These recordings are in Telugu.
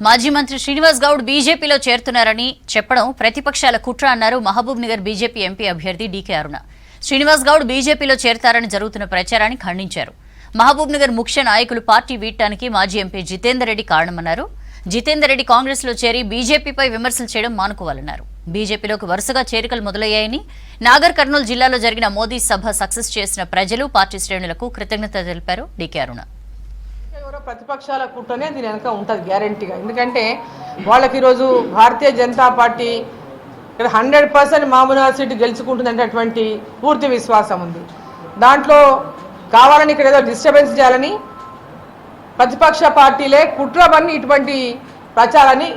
మాజీ మంత్రి శ్రీనివాస్ గౌడ్ బీజేపీలో చేరుతున్నారని చెప్పడం ప్రతిపక్షాల కుట్ర అన్నారు మహబూబ్ నగర్ బీజేపీ ఎంపీ అభ్యర్థి డీకే అరుణ. శ్రీనివాస్ గౌడ్ బీజేపీలో చేరతారని జరుగుతున్న ప్రచారాన్ని ఖండించారు. మహబూబ్ నగర్ ముఖ్య నాయకులు పార్టీ వీడటానికి మాజీ ఎంపీ జితేందర్ రెడ్డి కారణమన్నారు. జితేందర్ రెడ్డి కాంగ్రెస్ లో చేరి బీజేపీపై విమర్శలు చేయడం మానుకోవాలన్నారు. బీజేపీలోకి వరుసగా చేరికలు మొదలయ్యాయని, నాగర్ కర్నూలు జిల్లాలో జరిగిన మోదీ సభ సక్సెస్ చేసిన ప్రజలు పార్టీ శ్రేణులకు కృతజ్ఞత తెలిపారు డీకే అరుణ. ప్రతిపక్షాల కూటనే దీని వెనక ఉంటుంది గ్యారంటీగా. ఎందుకంటే వాళ్ళకి ఈరోజు భారతీయ జనతా పార్టీ ఇక్కడ 100% మహబూబ్నగర్ సీటు గెలుచుకుంటుందనేటటువంటి పూర్తి విశ్వాసం ఉంది. దాంట్లో కావాలని ఇక్కడ ఏదో డిస్టర్బెన్స్ చేయాలని ప్రతిపక్ష పార్టీలే కుట్రబన్ని ఇటువంటి ప్రచారాన్ని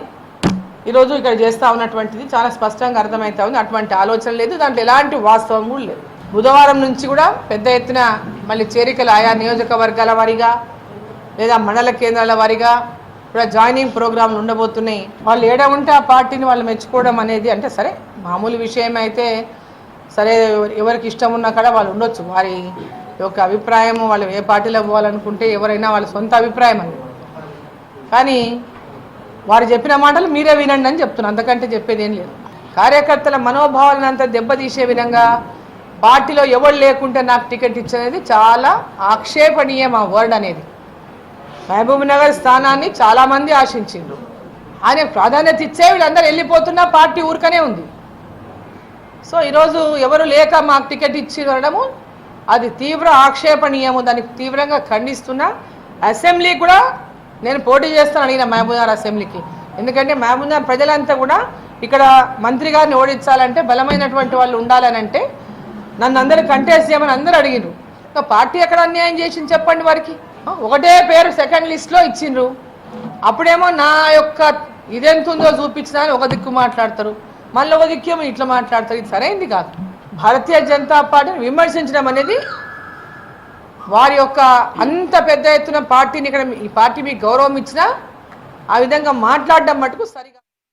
ఈరోజు ఇక్కడ చేస్తూ ఉన్నటువంటిది చాలా స్పష్టంగా అర్థమవుతా ఉంది. అటువంటి ఆలోచన లేదు, దాంట్లో ఎలాంటి వాస్తవం కూడా లేదు. బుధవారం నుంచి కూడా పెద్ద ఎత్తున మళ్ళీ చేరికలు ఆయా నియోజకవర్గాల వారీగా లేదా మండల కేంద్రాల వారీగా కూడా జాయినింగ్ ప్రోగ్రాంలు ఉండబోతున్నాయి. వాళ్ళు ఏడ ఉంటే ఆ పార్టీని వాళ్ళు మెచ్చుకోవడం అనేది అంటే సరే మామూలు విషయం అయితే సరే, ఎవరికి ఇష్టం ఉన్నా కూడా వాళ్ళు ఉండొచ్చు. వారి యొక్క అభిప్రాయం, వాళ్ళు ఏ పార్టీలో పోవాలనుకుంటే ఎవరైనా వాళ్ళ సొంత అభిప్రాయం అది. కానీ వారు చెప్పిన మాటలు మీరే వినండి అని చెప్తున్నారు, అంతకంటే చెప్పేది ఏం లేదు. కార్యకర్తల మనోభావాలను అంతా దెబ్బతీసే విధంగా పార్టీలో ఎవరు లేకుంటే నాకు టికెట్ ఇచ్చేది చాలా ఆక్షేపణీయం ఆ వర్డ్ అనేది. మహబూబ్ నగర్ స్థానాన్ని చాలామంది ఆశించిండ్రు, ఆయన ప్రాధాన్యత ఇచ్చే వీళ్ళందరూ వెళ్ళిపోతున్నా పార్టీ ఊరికనే ఉంది. సో ఈరోజు ఎవరు లేక మాకు టికెట్ ఇచ్చి అనడము అది తీవ్ర ఆక్షేపణీయము, దానికి తీవ్రంగా ఖండిస్తున్నా. అసెంబ్లీ కూడా నేను పోటీ చేస్తాను అడిగిన మహబూబ్ నగర్ అసెంబ్లీకి. ఎందుకంటే మహబూబ్ నగర్ ప్రజలంతా కూడా ఇక్కడ మంత్రి గారిని ఓడించాలంటే బలమైనటువంటి వాళ్ళు ఉండాలని అంటే నన్ను అందరూ కంటెస్ట్ చేయమని అందరూ అడిగిరు. పార్టీ ఎక్కడ అన్యాయం చేసింది చెప్పండి వారికి? ఒకటే పేరు సెకండ్ లిస్ట్లో ఇచ్చిండ్రు. అప్పుడేమో నా యొక్క ఇదెంతుందో చూపించినా అని ఒక దిక్కు మాట్లాడతారు, మళ్ళీ ఒక దిక్కేమో ఇట్లా మాట్లాడతారు. ఇది సరైంది కాదు. భారతీయ జనతా పార్టీని విమర్శించడం అనేది వారి యొక్క అంత పెద్ద ఎత్తున పార్టీని ఇక్కడ ఈ పార్టీ మీకు గౌరవం ఇచ్చినా ఆ విధంగా మాట్లాడడం మటుకు సరిగా